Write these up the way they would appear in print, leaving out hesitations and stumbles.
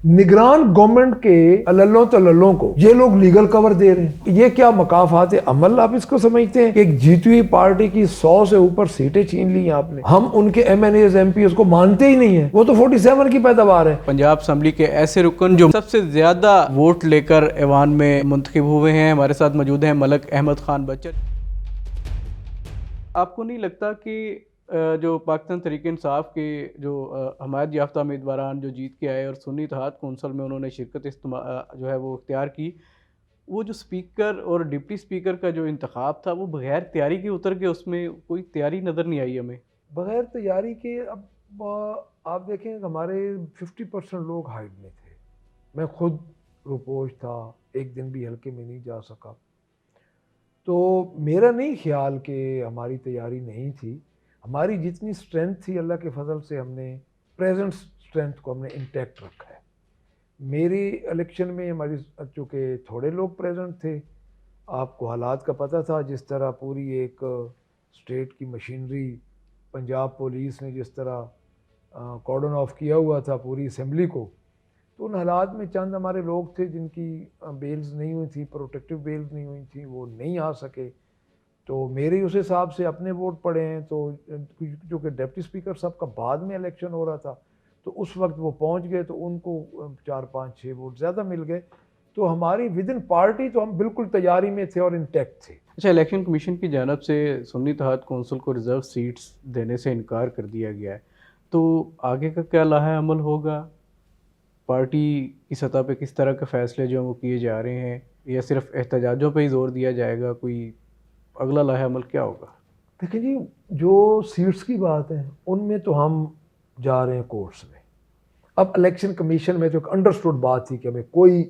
निगरान गवर्नमेंट के लल्लों तल्लों को ये लोग लीगल कवर दे रहे हैं। ये क्या मकाफात अमल आप इसको समझते हैं कि एक जीती हुई पार्टी की 100 से ऊपर सीटें छीन ली आपने। हम उनके MNAs MPs को मानते ही नहीं है, वो तो 47 की पैदावार है। पंजाब असम्बली के ऐसे रुकन जो सबसे ज्यादा वोट लेकर ऐवान में मुंतखब हुए हैं, हमारे साथ मौजूद हैं मलक अहमद खान बच्चन। आपको नहीं लगता कि जो पाकिस्तान तहरीक इंसाफ के जो हमायत याफ्ता उम्मीदवारान जो जीत के आए और सुन्नी इत्तेहाद कौंसल में उन्होंने शिरकत जो है वो इख्तियार की, वो जो स्पीकर और डिप्टी स्पीकर का जो इंतखाब था वो बगैर तैयारी के उतर के, उसमें कोई तैयारी नज़र नहीं आई हमें। बगैर तैयारी के अब आप देखें हमारे 50% लोग हाइड में थे। मैं खुद रुपोश था, एक दिन भी हल्के में नहीं जा सका। तो मेरा नहीं ख्याल कि हमारी तैयारी नहीं थी। हमारी जितनी स्ट्रेंथ थी अल्लाह के फजल से हमने प्रेजेंट स्ट्रेंथ को हमने इंटैक्ट रखा है। मेरी इलेक्शन में हमारी चूँकि थोड़े लोग प्रेजेंट थे, आपको हालात का पता था, जिस तरह पूरी एक स्टेट की मशीनरी पंजाब पुलिस ने जिस तरह कॉर्डन ऑफ किया हुआ था पूरी असेंबली को, तो उन हालात में चंद हमारे लोग थे जिनकी बेल्स नहीं हुई थी, प्रोटेक्टिव बेल्स नहीं हुई थी, वो नहीं आ सके। तो मेरे उस हिसाब से अपने वोट पड़े हैं। तो जो कि डिप्टी स्पीकर साहब का बाद में इलेक्शन हो रहा था, तो उस वक्त वो पहुंच गए, तो उनको 4-5-6 वोट ज़्यादा मिल गए। तो हमारी विद इन पार्टी तो हम बिल्कुल तैयारी में थे और इंटैक्ट थे। अच्छा, इलेक्शन कमीशन की जानब से सुन्नी इत्तेहाद कौंसिल को रिज़र्व सीट्स देने से इनकार कर दिया गया है, तो आगे का क्या लाहा अमल होगा? पार्टी की सतह पे किस तरह के फ़ैसले जो वो किए जा रहे हैं, या सिर्फ एहतजाजों पे ही जोर दिया जाएगा? कोई अगला लाहा अमल क्या होगा? देखिए जी, जो सीट्स की बात है उनमें तो हम जा रहे हैं कोर्ट्स में। अब इलेक्शन कमीशन में जो अंडरस्टूड बात थी कि हमें कोई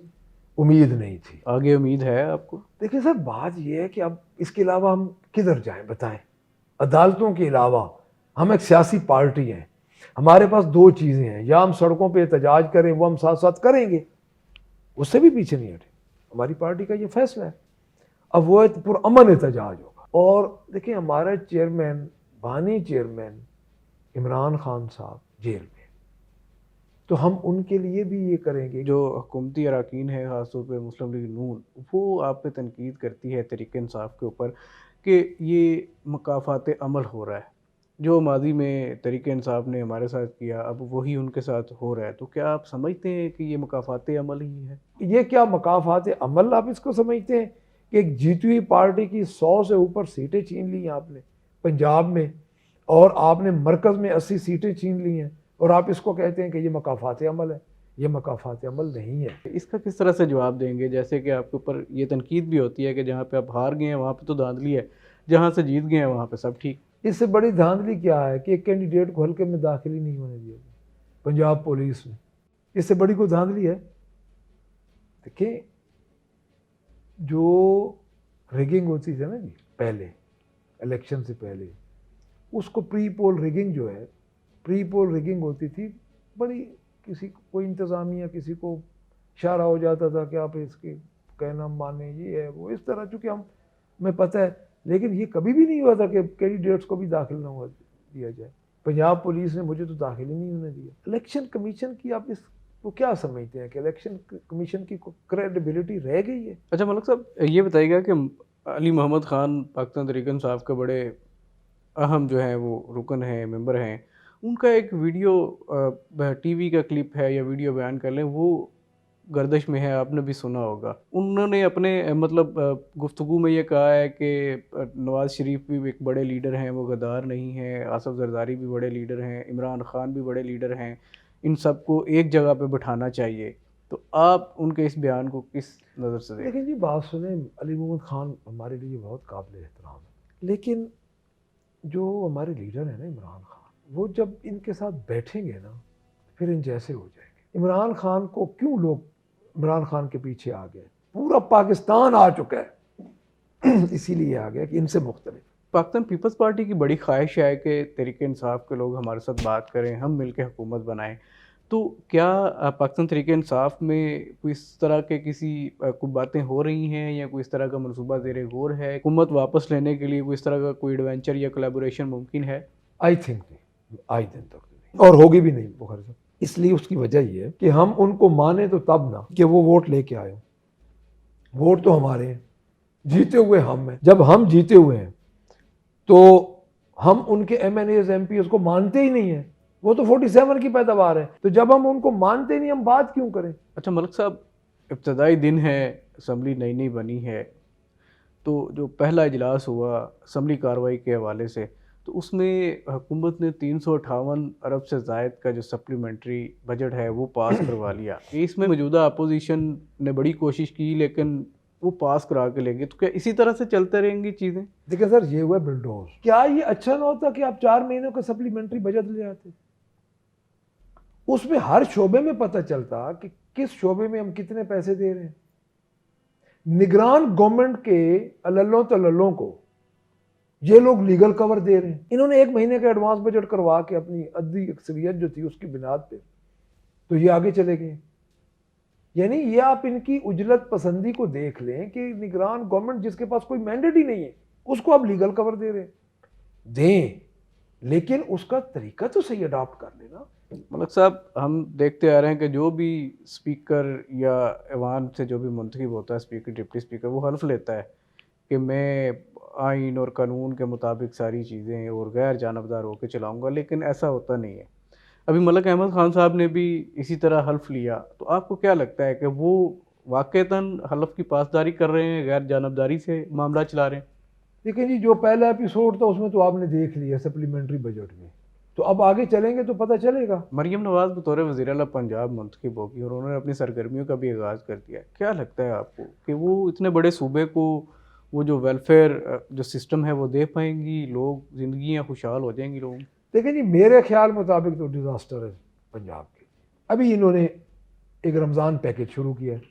उम्मीद नहीं थी। आगे उम्मीद है आपको? देखिए सर, बात यह है कि अब इसके अलावा हम किधर जाएं बताएं। अदालतों के अलावा हम एक सियासी पार्टी हैं, हमारे पास दो चीज़ें हैं, या हम सड़कों पे एहतजाज करें, वो हम साथ साथ करेंगे, उससे भी पीछे नहीं हटे। हमारी पार्टी का ये फैसला है। अब वो पुरअमन एहतजाज होगा। और देखिए, हमारा चेयरमैन, बानी चेयरमैन इमरान खान साहब जेल में, तो हम उनके लिए भी ये करेंगे। जो हुकूमती अरकान है, ख़ासतौर पर मुस्लिम लीग नून, वो आप पे तनकीद करती है तहरीक इंसाफ के ऊपर कि ये मकाफात अमल हो रहा है, जो माजी में तहरीक इंसाफ ने हमारे साथ किया अब वही उनके साथ हो रहा है। तो क्या आप समझते हैं कि ये मकाफात अमल ही है? ये क्या मकाफात अमल आप इसको समझते हैं कि एक जीती हुई पार्टी की 100 से ऊपर सीटें छीन ली आपने पंजाब में, और आपने मरकज़ में 80 सीटें छीन ली हैं, और आप इसको कहते हैं कि ये मकाफात अमल है? ये मकाफात अमल नहीं है। इसका किस तरह से जवाब देंगे? जैसे कि आपके ऊपर ये तनकीद भी होती है कि जहाँ पे आप हार गए हैं वहाँ पे तो धांधली है, जहाँ से जीत गए हैं वहाँ पे सब ठीक। इससे बड़ी धांधली क्या है कि एक कैंडिडेट को हल्के में दाखिल ही नहीं होने दिया पंजाब पुलिस ने। इससे बड़ी कोई धांधली है? देखिए, जो रिगिंग होती थी ना जी पहले, इलेक्शन से पहले, उसको प्री पोल रिगिंग जो है, प्री पोल रिगिंग होती थी बड़ी, किसी कोई इंतज़ामिया किसी को इशारा हो जाता था कि आप इसके कहना माने, ये है वो, इस तरह, चूँकि हमें पता है। लेकिन ये कभी भी नहीं हुआ था कि कैंडिडेट्स को भी दाखिल ना हुआ दिया जाए। पंजाब पुलिस ने मुझे तो दाखिल ही नहीं होने दिया। इलेक्शन कमीशन की आप इसको क्या समझते हैं कि इलेक्शन कमीशन की क्रेडिबिलिटी रह गई है? अच्छा मलक साहब, ये बताइएगा कि अली मोहम्मद ख़ान पाकिस्तान तहरीक इंसाफ के बड़े अहम जो हैं वो रुकन हैं, मेंबर हैं, उनका एक वीडियो टीवी का क्लिप है या वीडियो बयान कर लें, वो गर्दिश में है, आपने भी सुना होगा। उन्होंने अपने मतलब गुफ्तगू में ये कहा है कि नवाज़ शरीफ भी एक बड़े लीडर हैं, वो गद्दार नहीं हैं, आसफ जरदारी भी बड़े लीडर हैं, इमरान खान भी बड़े लीडर हैं, इन सबको एक जगह पे बिठाना चाहिए। तो आप उनके इस बयान को किस नज़र से देखें? लेकिन जी बात सुने, अली मोहम्मद खान हमारे लिए बहुत काबिल एहतराम है, लेकिन जो हमारे लीडर हैं ना इमरान खान, वो जब इनके साथ बैठेंगे ना फिर इन जैसे हो जाएंगे। इमरान खान को क्यों लोग इमरान खान के पीछे आ गए? पूरा पाकिस्तान आ चुका है इसीलिए आ गया कि इनसे मुख्तलिफ। पाकिस्तान पीपल्स पार्टी की बड़ी ख्वाहिश है कि तहरीक इंसाफ के लोग हमारे साथ बात करें, हम मिलकर हुकूमत बनाएं। तो क्या पाकिस्तान तहरीक इंसाफ में कोई इस तरह के कोई बातें हो रही हैं, या कोई इस तरह का मनसूबा ज़ेरे गौर है? हुकूमत वापस लेने के लिए कोई इस तरह का कोई एडवेंचर या कोलैबोरेशन मुमकिन है? आई थिंक नहीं, आई दिन तक नहीं, और होगी भी नहीं बुखारी साहब। इसलिए उसकी वजह ये है कि हम उनको माने तो तब ना कि वो वोट लेके आए। वोट तो हमारे हैं, जीते हुए हम हैं। जब हम जीते हुए हैं तो हम उनके MNAs MPs को मानते ही नहीं है। वो तो 47 की पैदावार है, तो जब हम उनको मानते नहीं हम बात क्यों करें। अच्छा मलिक साहब, इब्तदाई दिन है, असम्बली नई नई बनी है, तो जो पहला इजलास हुआ असम्बली कार्रवाई के हवाले से, तो उसमें हुकूमत ने 358 अरब से ज़ायद का जो सप्लीमेंट्री बजट है वो पास करवा लिया। इसमें मौजूदा अपोजिशन ने बड़ी कोशिश की लेकिन वो पास करा के लेंगे, तो क्या इसी तरह से चलते रहेंगी चीज़ें? देखिए सर, ये हुआ बिल्डोज। क्या ये अच्छा ना होता कि आप 4 महीनों का सप्लीमेंट्री बजट ले आते? उसमें हर शोबे में पता चलता कि किस शोबे में हम कितने पैसे दे रहे हैं। निगरान गवर्नमेंट के अल्लों तल्लों को ये लोग लीगल कवर दे रहे हैं। इन्होंने 1 महीने का एडवांस बजट करवा के अपनी अद्दी अक्सरियत जो थी उसकी बिनाद पे तो ये आगे चले गए। यानी ये आप इनकी उजलत पसंदी को देख लें कि निगरान गवर्नमेंट जिसके पास कोई मैंडेट ही नहीं है उसको आप लीगल कवर दे रहे हैं। दें, लेकिन उसका तरीका तो सही अडॉप्ट कर लेना। मलिक साहब, हम देखते आ रहे हैं कि जो भी स्पीकर या ऐवान से जो भी मुंतखब होता है, स्पीकर डिप्टी स्पीकर, वो हल्फ लेता है कि मैं आइन और कानून के मुताबिक सारी चीज़ें और गैर जानबदार होकर चलाऊँगा, लेकिन ऐसा होता नहीं है। अभी मलिक अहमद ख़ान साहब ने भी इसी तरह हल्फ लिया, तो आपको क्या लगता है कि वो वाक़तन हल्फ की पासदारी कर रहे हैं, गैर जानबदारी से मामला चला रहे हैं? देखिए जी, जो पहला एपिसोड था उसमें तो आपने देख लिया सप्लीमेंट्री बजट में, तो अब आगे चलेंगे तो पता चलेगा। मरियम नवाज़ बतौर वज़ीर आला पंजाब मुंतखब होगी और उन्होंने अपनी सरगर्मियों का भी आगाज़ कर दिया है। क्या लगता है आपको कि वो इतने बड़े सूबे को वो जो वेलफेयर जो सिस्टम है वो दे पाएंगी? लोग ज़िंदगियाँ खुशहाल हो जाएंगी लोगों की? देखिए जी, मेरे ख्याल मुताबिक तो डिज़ास्टर है पंजाब के। अभी इन्होंने एक रमज़ान पैकेज शुरू किया है।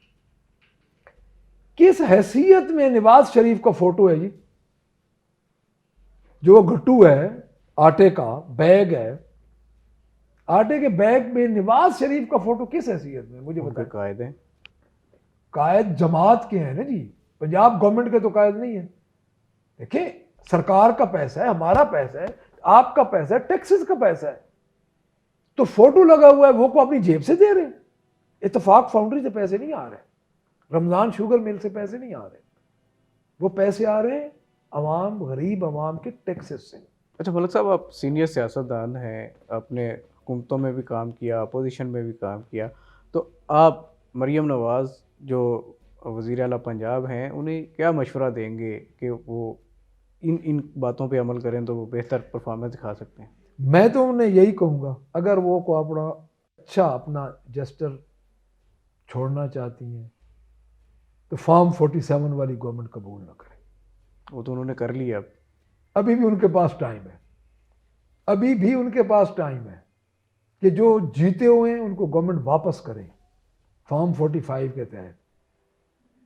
किस हैसियत में नवाज शरीफ का फोटो है जी? जो गट्टू है, आटे का बैग है, आटे के बैग में नवाज शरीफ का फोटो किस हैसियत में? मुझे उनके बताएं। कायदे हैं। कायद जमात के हैं ना जी, पंजाब गवर्नमेंट के तो कायद नहीं है। देखिए, सरकार का पैसा है, हमारा पैसा है, आपका पैसा है, टैक्सेस का पैसा है, तो फोटो लगा हुआ है वो को अपनी जेब से दे रहे हैं। इत्तेफाक फाउंड्री से पैसे नहीं आ रहे, रमजान शुगर मिल से पैसे नहीं आ रहे, वो पैसे आ रहे हैं अवाम, गरीब अवाम के टैक्सेस से। अच्छा मलिक साहब, आप सीनियर सियासतदान हैं, आपने हुकूमतों में भी काम किया, अपोजिशन में भी काम किया, तो आप मरियम नवाज़ जो वज़ीर आला पंजाब हैं उन्हें क्या मशवरा देंगे कि वो इन इन बातों पे अमल करें तो वो बेहतर परफॉर्मेंस दिखा सकते हैं? मैं तो उन्हें यही कहूँगा, अगर वो को अपना अच्छा अपना जेस्टर छोड़ना चाहती हैं तो फॉर्म 47 वाली गवर्नमेंट कबूल ना करें। वो तो उन्होंने कर लिया। अब अभी भी उनके पास टाइम है, अभी भी उनके पास टाइम है कि जो जीते हुए हैं उनको गवर्नमेंट वापस करे फॉर्म 45 के तहत।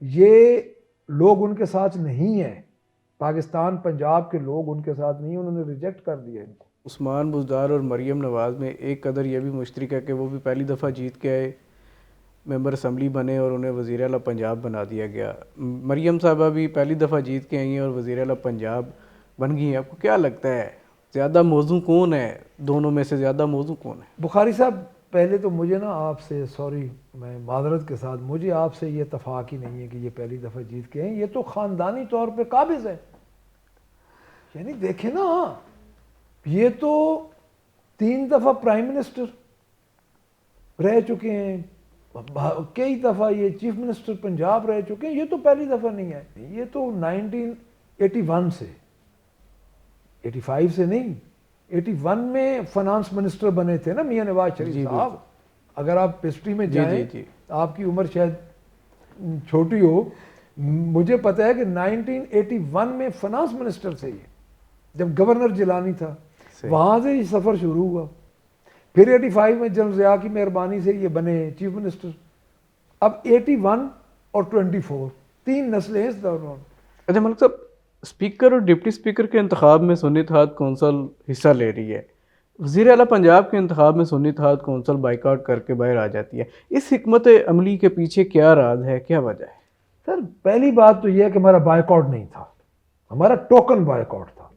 ये लोग उनके साथ नहीं है, पाकिस्तान पंजाब के लोग उनके साथ नहीं, उन्होंने रिजेक्ट कर दिया इनको। उस्मान बुज़दार और मरियम नवाज़ में एक कदर यह भी मुश्तरक है कि वो भी पहली दफ़ा जीत के आए, मेंबर असम्बली बने और उन्हें वज़ीर आला पंजाब बना दिया गया। मरियम साहबा भी पहली दफ़ा जीत के आई हैं और वज़ीर आला पंजाब बन गई हैं। आपको क्या लगता है ज़्यादा मौजू कौन है, दोनों में से ज़्यादा मौजू कौन है? बुखारी साहब, पहले तो मुझे ना आपसे सॉरी, मैं मादरत के साथ, मुझे आपसे ये इत्तफाक ही नहीं है कि ये पहली दफ़ा जीत के हैं। ये तो ख़ानदानी तौर पे काबिज़ है। यानी देखें ना, ये तो 3 दफ़ा प्राइम मिनिस्टर रह चुके हैं, कई दफ़ा ये चीफ मिनिस्टर पंजाब रह चुके हैं। ये तो पहली दफ़ा नहीं है, ये तो 1981 से, 85 से नहीं, 81 में फाइनेंस मिनिस्टर बने थे ना मियां नवाज शरीफ साहब। अगर आप हिस्ट्री में जाएं, आपकी उम्र शायद छोटी हो, मुझे पता है कि 1981 में फाइनेंस मिनिस्टर थे ये, जब गवर्नर जिलानी था, वहां से ये सफर शुरू हुआ। फिर 85 में जनरल ज़िया की मेहरबानी से ये बने चीफ मिनिस्टर। अब 81 और 24, 3 नस्लें इस दौरान। अच्छा मलिक साहब, स्पीकर और डिप्टी स्पीकर के इंतखाब में सुन्नी इत्तेहाद कौंसल हिस्सा ले रही है, वज़ीर आला पंजाब के इंतखाब में सुन्नी इत्तेहाद कौंसल बाइकआउट करके बाहर आ जाती है। इस हिकमत अमली के पीछे क्या राज है, क्या वजह है? सर, पहली बात तो यह है कि हमारा बाइकआउट नहीं था, हमारा टोकन बाइकआउट था।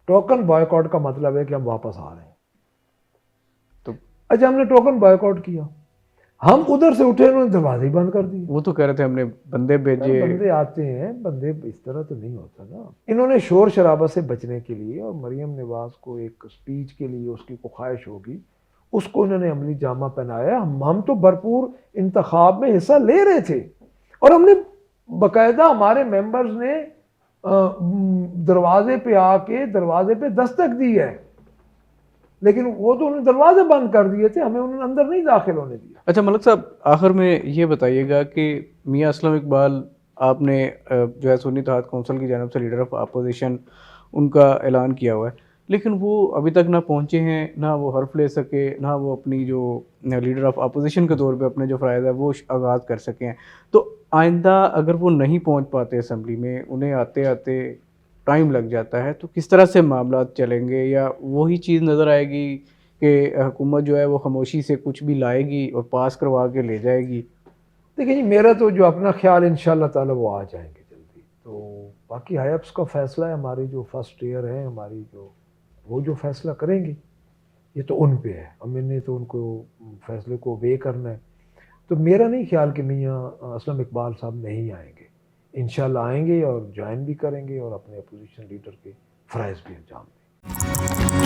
टोकन बाइकआउट का मतलब है कि हम वापस आ रहे हैं। तो अच्छा हमने टोकन बॉयकॉट किया, हम उधर से उठे, उन्होंने दरवाजे ही बंद कर दिए। वो तो कह रहे थे हमने बंदे भेजे। बंदे आते हैं, बंदे इस तरह तो नहीं होता ना। इन्होंने शोर शराबा से बचने के लिए और मरियम नवाज को एक स्पीच के लिए उसकी को ख्वाहिश होगी, उसको इन्होंने अमली जामा पहनाया। हम तो भरपूर इंतखाब में हिस्सा ले रहे थे और हमने बाकायदा हमारे मेंबर्स ने दरवाजे पे आके दरवाजे पे दस्तक दी है, लेकिन वो तो उन्होंने दरवाजे बंद कर दिए थे, हमें उन्होंने अंदर नहीं दाखिल होने दिया। अच्छा मलिक साहब, आखिर में ये बताइएगा कि मियां असलम इकबाल आपने जो है सुन्नी इत्तेहाद कौंसिल की जानब से लीडर ऑफ अपोजिशन उनका ऐलान किया हुआ है, लेकिन वो अभी तक ना पहुँचे हैं, ना वो हर्फ ले सके, ना वो अपनी जो लीडर ऑफ अपोजिशन के तौर पे अपने जो फ़राइज़ है वो आगाज़ कर सके हैं। तो आइंदा अगर वो नहीं पहुँच पाते असम्बली में, उन्हें आते आते टाइम लग जाता है, तो किस तरह से मामला चलेंगे, या वही चीज़ नज़र आएगी कि हुकूमत जो है वो खामोशी से कुछ भी लाएगी और पास करवा के ले जाएगी? देखिए जी, मेरा तो जो अपना ख्याल इंशाल्लाह ताला वो आ जाएंगे जल्दी। तो बाकी हायप्स का फैसला है, हमारी जो फर्स्ट ईयर है हमारी जो, वो जो फैसला करेंगे ये तो उन पे है, और मैंने तो उनको फैसले को वे करना है। तो मेरा नहीं ख्याल कि मियाँ असलम इकबाल साहब नहीं आएंगे, इंशाल्लाह आएंगे और ज्वाइन भी करेंगे और अपने अपोजिशन लीडर के फ़राइज़ भी अंजाम देंगे।